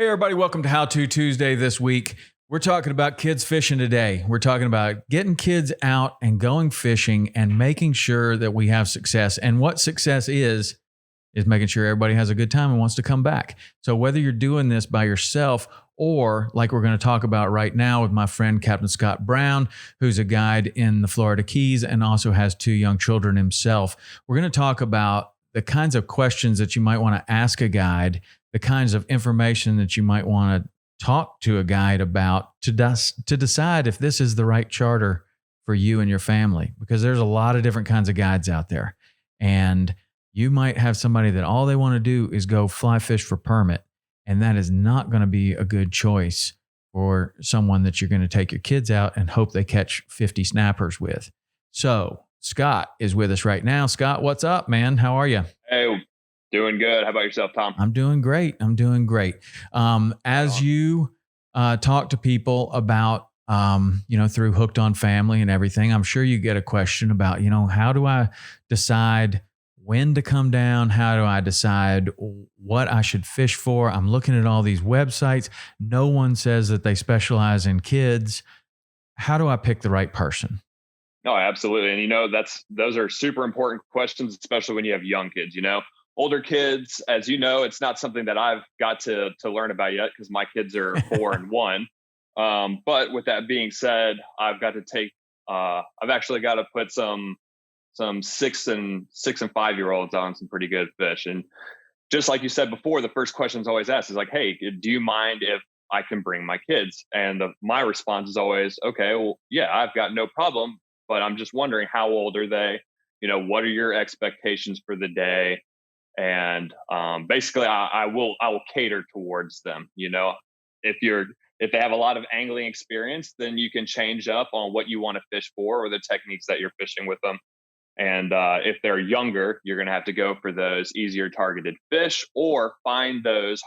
Hey, everybody, welcome to How To Tuesday this week. We're talking about kids fishing today. We're talking about getting kids out and going fishing and making sure that we have success. And what success is making sure everybody has a good time and wants to come back. So whether you're doing this by yourself or like we're going to talk about right now with my friend Captain Scott Brown, who's a guide in the Florida Keys and also has 2 young children himself, we're going to talk about the kinds of questions that you might want to ask a guide, the kinds of information that you might want to talk to a guide about to decide if this is the right charter for you and your family, because there's a lot of different kinds of guides out there. And you might have somebody that all they want to do is go fly fish for permit. And that is not going to be a good choice for someone that you're going to take your kids out and hope they catch 50 snappers with. So Scott is with us right now. Scott, what's up, man? How are you? Hey, doing good. How about yourself, Tom? I'm doing great. As you talk to people about, through Hooked on Family and everything, I'm sure you get a question about, how do I decide when to come down? How do I decide what I should fish for? I'm looking at all these websites. No one says that they specialize in kids. How do I pick the right person? No, absolutely. And those are super important questions, especially when you have young kids. Older kids, as you know, it's not something that I've got to learn about yet because my kids are 4 and 1. But with that being said, I've actually got to put some 6 and 5-year-olds on some pretty good fish. And just like you said before, the first question is always asked is like, hey, do you mind if I can bring my kids? And my response is always, okay, well, yeah, I've got no problem, but I'm just wondering, how old are they? What are your expectations for the day? And basically I will cater towards them. If they have a lot of angling experience, then you can change up on what you want to fish for or the techniques that you're fishing with them. And if they're younger, you're going to have to go for those easier targeted fish or find those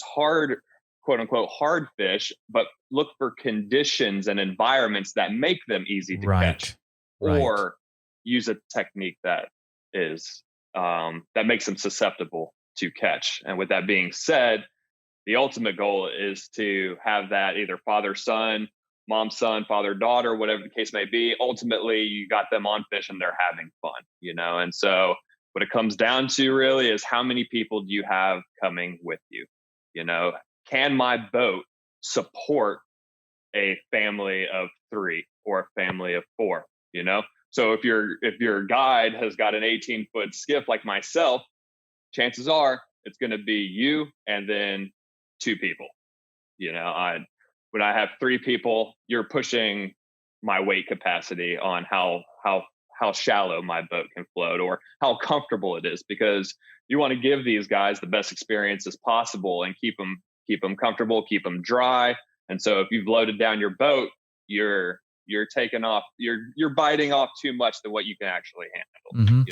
hard, quote unquote, hard fish, but look for conditions and environments that make them easy to catch, or use a technique that is that makes them susceptible to catch. And with that being said, the ultimate goal is to have that either father-son, mom-son, father-daughter, whatever the case may be. Ultimately, you got them on fish and they're having fun, And so what it comes down to really is how many people do you have coming with you? Can my boat support a family of 3 or a family of 4? So if your guide has got an 18-foot skiff like myself, chances are it's going to be you and then 2 people. When I have 3 people, you're pushing my weight capacity on how shallow my boat can float or how comfortable it is, because you want to give these guys the best experience as possible and keep them comfortable, keep them dry. And so if you've loaded down your boat, you're taking off, you're biting off too much than what you can actually handle,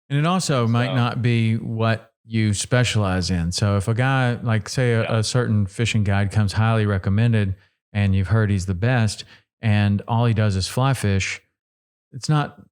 And it also might not be what you specialize in. So if a guy, like say a certain fishing guide comes highly recommended and you've heard he's the best and all he does is fly fish,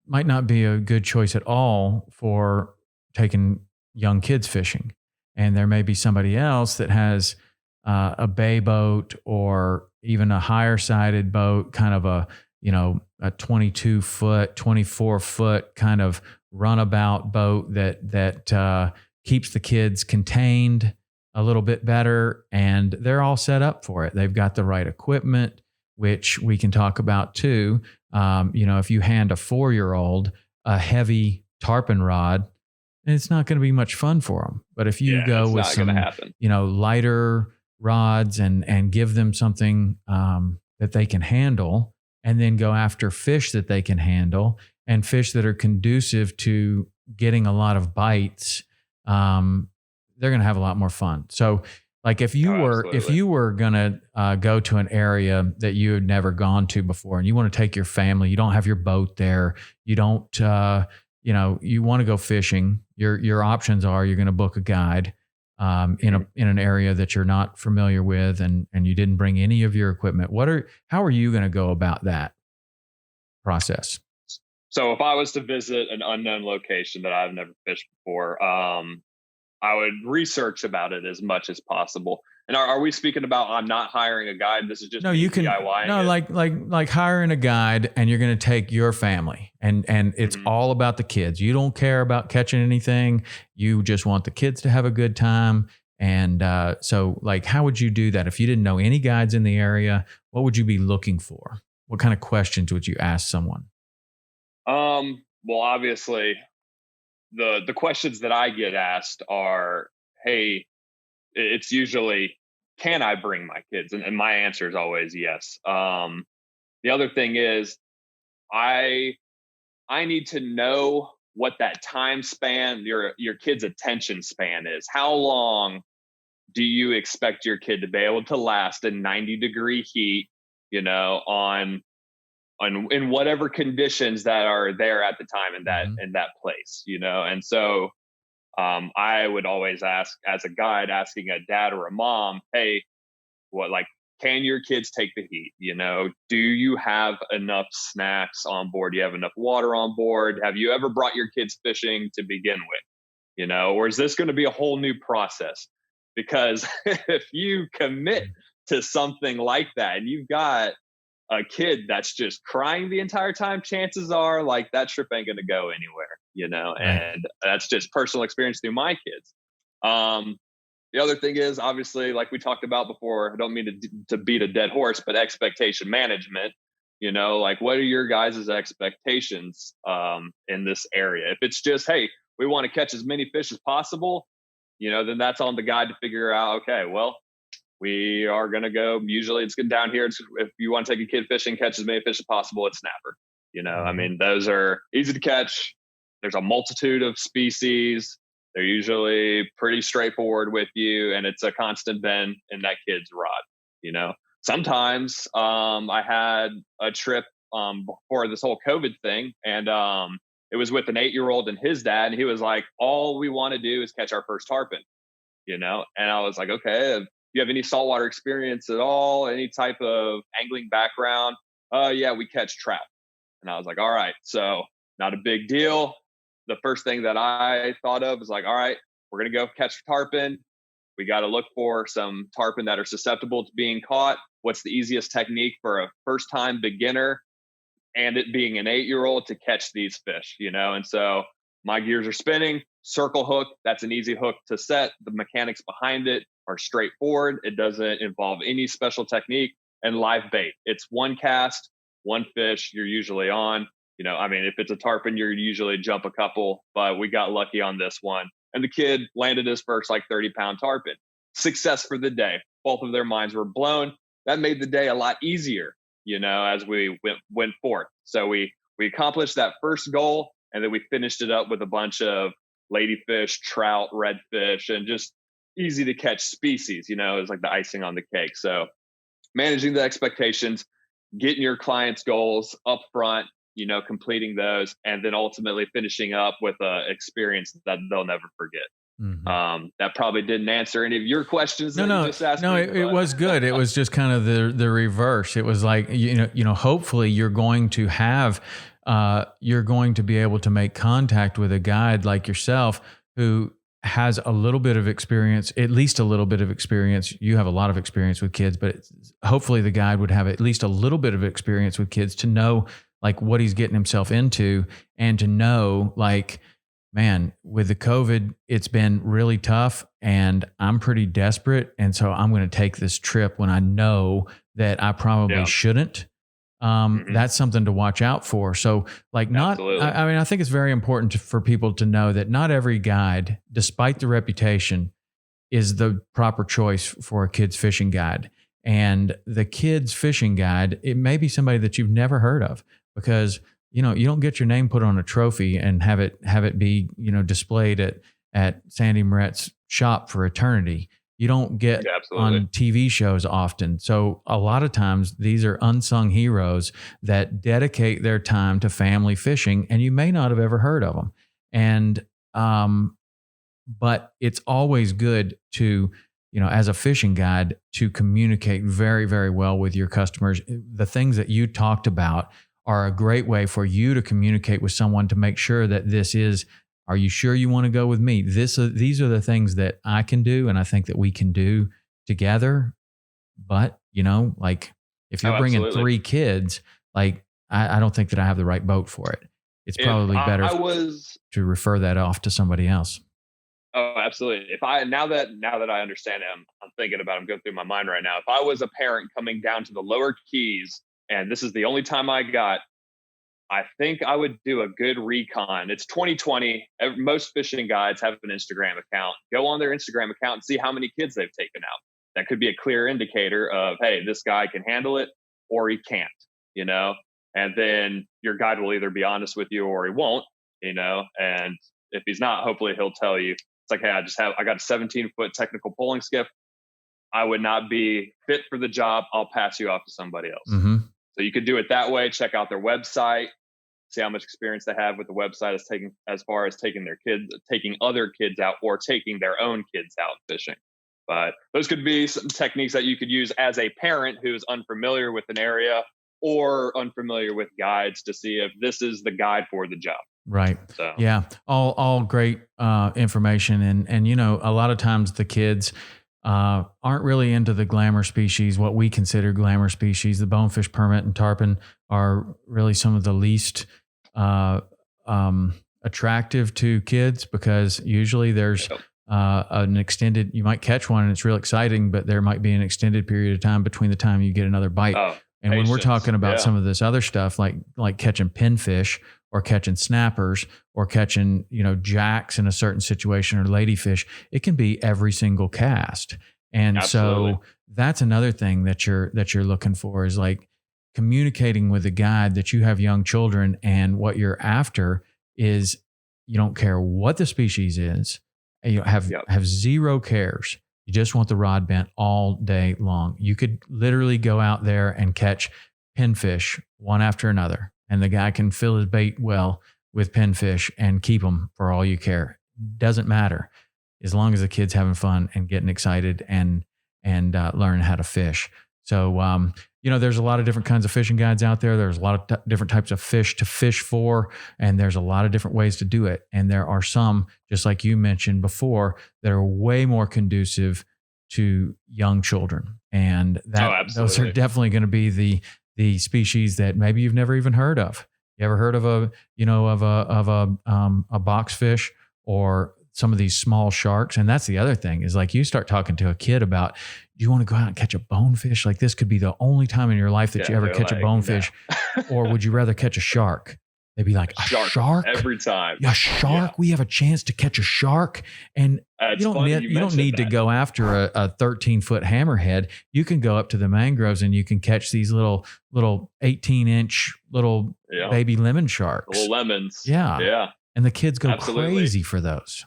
might not be a good choice at all for taking young kids fishing. And there may be somebody else that has a bay boat or even a higher sided boat, kind of a 22-foot, 24-foot kind of runabout boat that keeps the kids contained a little bit better, and they're all set up for it. They've got the right equipment, which we can talk about too. If you hand a 4-year-old a heavy tarpon rod, it's not going to be much fun for them. But if you go with some, lighter rods and give them something that they can handle, and then go after fish that they can handle and fish that are conducive to getting a lot of bites, they're going to have a lot more fun. So like if you were going to go to an area that you had never gone to before and you want to take your family, you don't have your boat there, you don't, you want to go fishing, your options are you're going to book a guide in an area that you're not familiar with and you didn't bring any of your equipment. How are you going to go about that process? So if I was to visit an unknown location that I've never fished before, I would research about it as much as possible. And are we speaking about I'm not hiring a guide? This is just No, you can DIYing no it? like hiring a guide, and you're going to take your family, and it's Mhm. all about the kids. You don't care about catching anything. You just want the kids to have a good time. And so, like, how would you do that if you didn't know any guides in the area? What would you be looking for? What kind of questions would you ask someone? Well, obviously, the questions that I get asked are, "Hey," it's usually, "Can I bring my kids?" And my answer is always yes. The other thing is, I I need to know what that time span, your kid's attention span is. How long do you expect your kid to be able to last in 90-degree heat, on in whatever conditions that are there at the time in Hmm. that place, And so I would always ask, as a guide, asking a dad or a mom, "Hey, what, like, can your kids take the heat? Do you have enough snacks on board? Do you have enough water on board? Have you ever brought your kids fishing to begin with? Or is this going to be a whole new process?" Because if you commit to something like that and you've got a kid that's just crying the entire time, chances are, like, that trip ain't going to go anywhere. Right. And that's just personal experience through my kids. Um, the other thing is, obviously, like we talked about before, I don't mean to beat a dead horse, but expectation management. Like, what are your guys' expectations in this area? If it's just, "Hey, we want to catch as many fish as possible," then that's on the guide to figure out, okay, well, we are going to go, usually it's good down here. If you want to take a kid fishing, catch as many fish as possible, it's snapper. I Hmm. mean, those are easy to catch. There's a multitude of species. They're usually pretty straightforward with you, and it's a constant bend in that kid's rod. Sometimes I had a trip before this whole COVID thing, and it was with an 8-year-old and his dad, and he was like, "All we want to do is catch our first tarpon." And I was like, "Okay, you have any saltwater experience at all? Any type of angling background?" Yeah, we catch trout." And I was like, "All right, so not a big deal." The first thing that I thought of was like, "All right, we're going to go catch tarpon. We got to look for some tarpon that are susceptible to being caught. What's the easiest technique for a first time beginner, and it being an 8-year-old, to catch these fish?" And so my gears are spinning. Circle hook, that's an easy hook to set. The mechanics behind it are straightforward. It doesn't involve any special technique. And live bait, it's one cast, one fish you're usually on. I mean, if it's a tarpon, you're usually jump a couple, but we got lucky on this one. And the kid landed his first, like, 30-pound tarpon. Success for the day. Both of their minds were blown. That made the day a lot easier, as we went forth. So we accomplished that first goal, and then we finished it up with a bunch of ladyfish, trout, redfish, and just easy to catch species. It's like the icing on the cake. So managing the expectations, getting your clients' goals up front, completing those, and then ultimately finishing up with an experience that they'll never forget. Hmm. That probably didn't answer any of your questions No, that you no, just asked no. me, It but was good. It was just kind of the reverse. It was like, hopefully you're going to have, you're going to be able to make contact with a guide like yourself who has a little bit of experience, at least a little bit of experience. You have a lot of experience with kids, but hopefully the guide would have at least a little bit of experience with kids to know, like, what he's getting himself into, and to know, like, man, with the COVID, it's been really tough and I'm pretty desperate. And so I'm going to take this trip when I know that I probably yeah. shouldn't. Hmm. That's something to watch out for. So, like, Absolutely. I mean, I think it's very important for people to know that not every guide, despite the reputation, is the proper choice for a kid's fishing guide. And the kid's fishing guide, it may be somebody that you've never heard of, because you don't get your name put on a trophy and have it be displayed at Sandy Moret's shop for eternity. You don't get Yeah, absolutely. on TV shows often. So a lot of times these are unsung heroes that dedicate their time to family fishing, and you may not have ever heard of them. And but it's always good to, as a fishing guide, to communicate very, very well with your customers. The things that you talked about are a great way for you to communicate with someone to make sure that this is Are you sure you want to go with me? These are the things that I can do, and I think that we can do together. But, like if you're bringing absolutely. 3 kids, like I don't think that I have the right boat for it. It's probably better to refer that off to somebody else. Oh, absolutely. Now that I understand it, I'm thinking about, I'm going through my mind right now. If I was a parent coming down to the lower Keys, and this is the only time I think I would do a good recon. It's 2020. Most fishing guides have an Instagram account. Go on their Instagram account and see how many kids they've taken out. That could be a clear indicator of, hey, this guy can handle it or he can't, and then your guide will either be honest with you or he won't, and if he's not, hopefully he'll tell you. It's like, hey, I got a 17-foot technical pulling skiff. I would not be fit for the job. I'll pass you off to somebody else. Mm-hmm. So you could do it that way. Check out their website, see how much experience they have with the website as far as taking other kids out or taking their own kids out fishing. But those could be some techniques that you could use as a parent who's unfamiliar with an area or unfamiliar with guides to see if this is the guide for the job. Right. So. Yeah. All great information. And, a lot of times the kids aren't really into the glamour species, what we consider glamour species. The bonefish, permit, and tarpon are really some of the least attractive to kids, because usually there's an extended, you might catch one and it's real exciting, but there might be an extended period of time between the time you get another bite. And when we're talking about some of this other stuff, like catching pinfish or catching snappers or catching, jacks in a certain situation or ladyfish, it can be every single cast. And Absolutely. So that's another thing that you're looking for, is like communicating with the guide that you have young children, and what you're after is you don't care what the species is. You have zero cares. You just want the rod bent all day long. You could literally go out there and catch pinfish one after another, and the guy can fill his bait well with pinfish and keep them for all you care. Doesn't matter, as long as the kid's having fun and getting excited and learning how to fish. So, there's a lot of different kinds of fishing guides out there. There's a lot of different types of fish to fish for, and there's a lot of different ways to do it. And there are some, just like you mentioned before, that are way more conducive to young children. And those are definitely going to be the species that maybe you've never even heard of. You ever heard of a boxfish or some of these small sharks? And that's the other thing, is like you start talking to a kid about, do you want to go out and catch a bonefish? Like this could be the only time in your life that you ever catch a bonefish. Or would you rather catch a shark? They'd be like, a shark? Every time. A shark? Yeah. We have a chance to catch a shark. And you don't need to go after a 13-foot hammerhead. You can go up to the mangroves and you can catch these little 18-inch little baby lemon sharks. Little lemons. Yeah. Yeah. And the kids go crazy for those.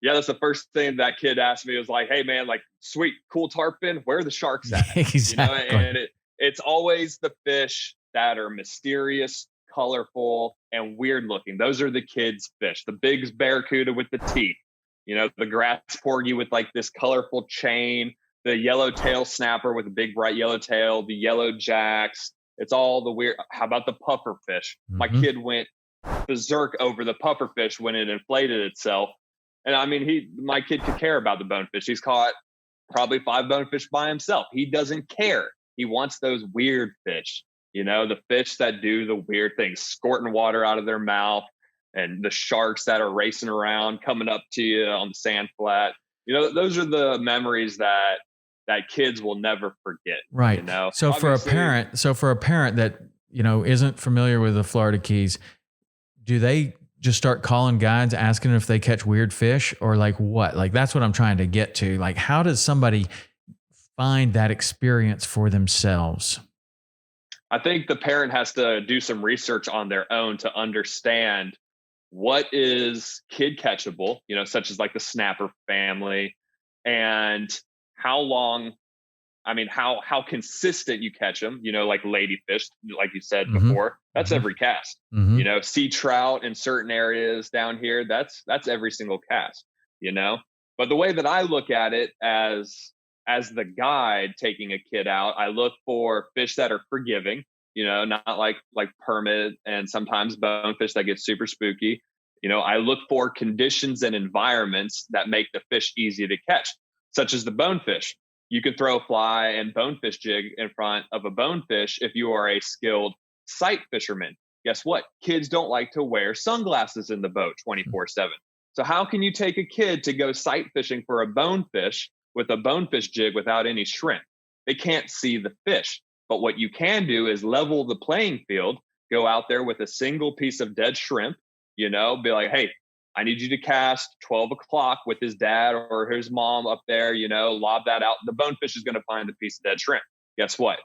Yeah, that's the first thing that kid asked me, was like, hey man, like, sweet, cool tarpon, where are the sharks at? Exactly. And it's always the fish that are mysterious, colorful, and weird looking. Those are the kids' fish. The big barracuda with the teeth, the grass porgy with like this colorful chain, the yellowtail snapper with a big bright yellow tail, the yellow jacks. It's all the weird. How about the puffer fish? Mm-hmm. My kid went berserk over the puffer fish when it inflated itself. And I mean, my kid could care about the bonefish. He's caught probably 5 bonefish by himself. He doesn't care. He wants those weird fish, the fish that do the weird things, squirting water out of their mouth, and the sharks that are racing around, coming up to you on the sand flat. Those are the memories that kids will never forget. Right. So for a parent that, isn't familiar with the Florida Keys, do they just start calling guides, asking if they catch weird fish, or like what? Like, that's what I'm trying to get to. Like, how does somebody find that experience for themselves? I think the parent has to do some research on their own to understand what is kid catchable, such as like the snapper family, and how long, how consistent you catch them, like ladyfish, like you said before, that's every cast. Sea trout in certain areas down here, that's every single cast, But the way that I look at it as the guide taking a kid out, I look for fish that are forgiving, not like permit and sometimes bonefish that get super spooky. I look for conditions and environments that make the fish easy to catch, such as the bonefish. You can throw a fly and bonefish jig in front of a bonefish if you are a skilled sight fisherman. Guess what? Kids don't like to wear sunglasses in the boat 24/7. So how can you take a kid to go sight fishing for a bonefish with a bonefish jig without any shrimp? They can't see the fish. But what you can do is level the playing field, go out there with a single piece of dead shrimp, be like, hey, I need you to cast 12 o'clock with his dad or his mom up there, lob that out. The bonefish is going to find the piece of dead shrimp. Guess what?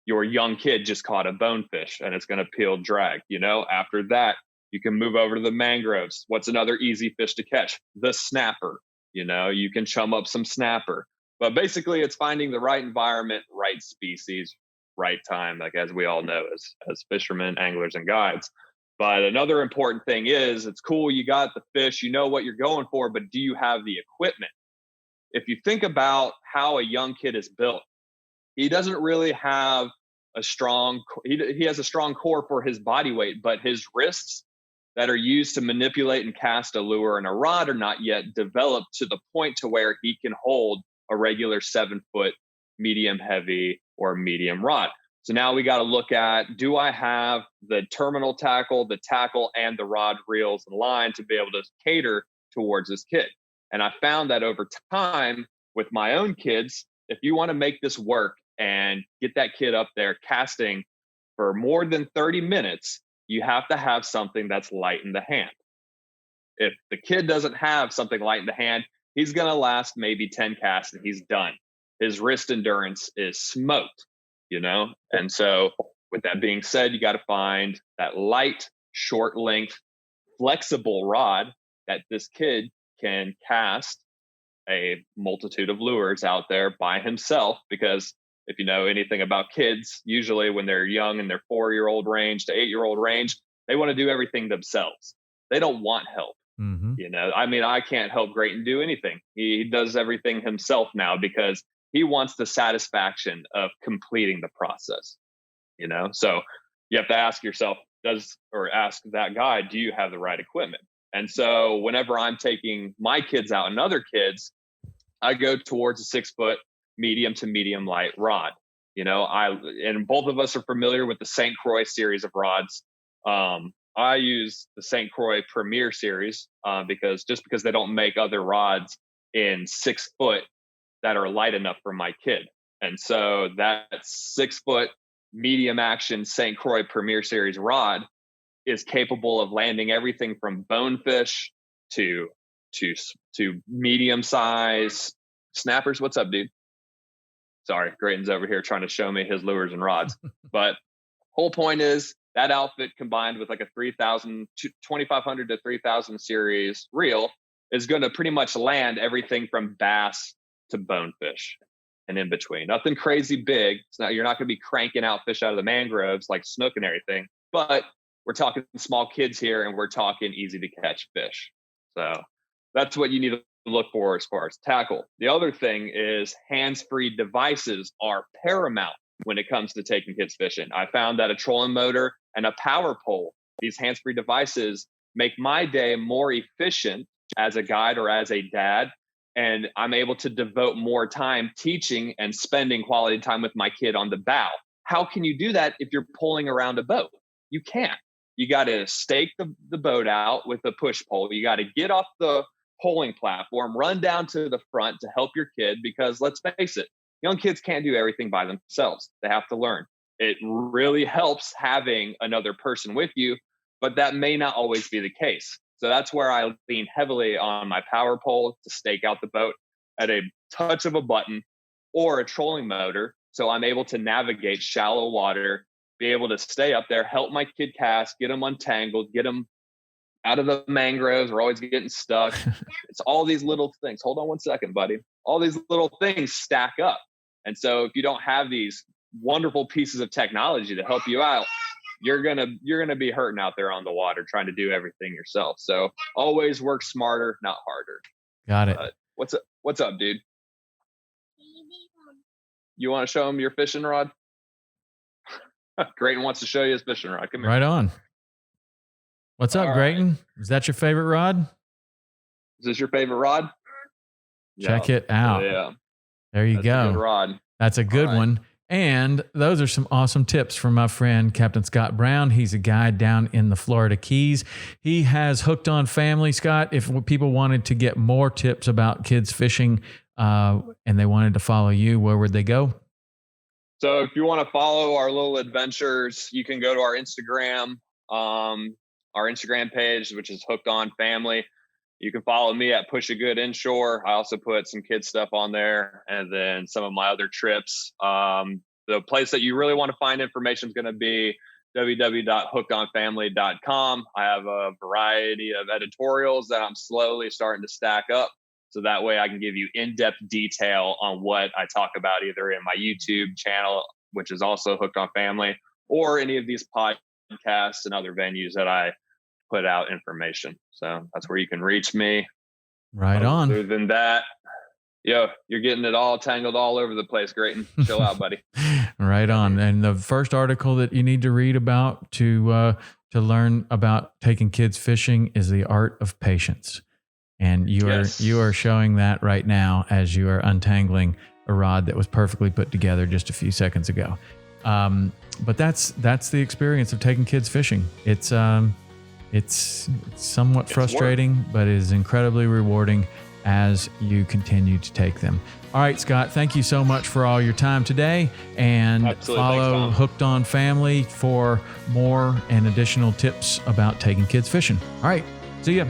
Your young kid just caught a bonefish and it's going to peel drag. After that, you can move over to the mangroves. What's another easy fish to catch? The snapper. You can chum up some snapper. But basically, it's finding the right environment, right species, right time, like as we all know as fishermen, anglers, and guides. But another important thing is, it's cool, you got the fish, you know what you're going for, but do you have the equipment? If you think about how a young kid is built, he doesn't really have he has a strong core for his body weight, but his wrists that are used to manipulate and cast a lure and a rod are not yet developed to the point to where he can hold a regular 7-foot medium heavy or medium rod. So now we got to look at, do I have the terminal tackle, the tackle, and the rod, reels, and line to be able to cater towards this kid? And I found that over time with my own kids, if you want to make this work and get that kid up there casting for more than 30 minutes, you have to have something that's light in the hand. If the kid doesn't have something light in the hand, he's going to last maybe 10 casts and he's done. His wrist endurance is smoked, And so with that being said, you got to find that light, short length, flexible rod that this kid can cast a multitude of lures out there by himself. Because if you know anything about kids, usually when they're young in their 4-year-old range to 8-year-old range, they want to do everything themselves. They don't want help. Mm-hmm. I can't help Grayton do anything. He does everything himself now because he wants the satisfaction of completing the process, So you have to ask yourself, ask that guy, do you have the right equipment? And so whenever I'm taking my kids out and other kids, I go towards a 6-foot medium to medium light rod. And both of us are familiar with the St. Croix series of rods. I use the St. Croix Premier series because they don't make other rods in 6 foot that are light enough for my kid. And so that 6-foot medium action St. Croix Premier series rod is capable of landing everything from bonefish to medium size snappers. What's up, dude? Sorry, Grayton's over here trying to show me his lures and rods. But whole point is that outfit combined with like a 2,500 to 3,000 series reel is going to pretty much land everything from bass to bonefish and in between. Nothing crazy big. You're not going to be cranking out fish out of the mangroves like snook and everything, but we're talking small kids here and we're talking easy to catch fish. So that's what you need to look for as far as tackle. The other thing is hands-free devices are paramount when it comes to taking kids fishing. I found that a trolling motor and a power pole, these hands-free devices make my day more efficient as a guide or as a dad. And I'm able to devote more time teaching and spending quality time with my kid on the bow. How can you do that if you're pulling around a boat? You can't. You got to stake the boat out with a push pole. You got to get off the polling platform, run down to the front to help your kid, because let's face it, young kids can't do everything by themselves. They have to learn. It really helps having another person with you, but that may not always be the case. So that's where I lean heavily on my power pole to stake out the boat at a touch of a button, or a trolling motor. So I'm able to navigate shallow water, be able to stay up there, help my kid cast, get them untangled, get them out of the mangroves. We're always getting stuck. It's all these little things. Hold on one second, buddy. All these little things stack up. And so if you don't have these wonderful pieces of technology to help you out, you're gonna be hurting out there on the water trying to do everything yourself. So always work smarter, not harder. Got it. What's up, dude? You want to show him your fishing rod? Grayton wants to show you his fishing rod. Come here. Right on. What's up, Grayton? Is that your favorite rod? Is this your favorite rod? Check it out. Yeah. There you That's go. a good rod. That's a good one. And those are some awesome tips from my friend, Captain Scott Brown. He's a guide down in the Florida Keys. He has Hooked on Family. Scott, if people wanted to get more tips about kids fishing and they wanted to follow you, where would they go? So if you want to follow our little adventures, you can go to our Instagram page, which is Hooked on Family. You can follow me at Push a Good Inshore. I also put some kids stuff on there, and then some of my other trips. The place that you really want to find information is going to be www.hookedonfamily.com. I have a variety of editorials that I'm slowly starting to stack up, so that way I can give you in-depth detail on what I talk about either in my YouTube channel, which is also Hooked on Family, or any of these podcasts and other venues that I put out information. So that's where you can reach me. Right on. Other than that, you're getting it all tangled all over the place, Grayton. Chill out, buddy. Right on. And the first article that you need to read about to learn about taking kids fishing is The Art of Patience. And you are showing that right now as you are untangling a rod that was perfectly put together just a few seconds ago. But that's the experience of taking kids fishing. It's somewhat frustrating, but it is incredibly rewarding as you continue to take them. All right, Scott, thank you so much for all your time today. And Absolutely. Follow Thanks, Hooked on Family for more and additional tips about taking kids fishing. All right, see ya.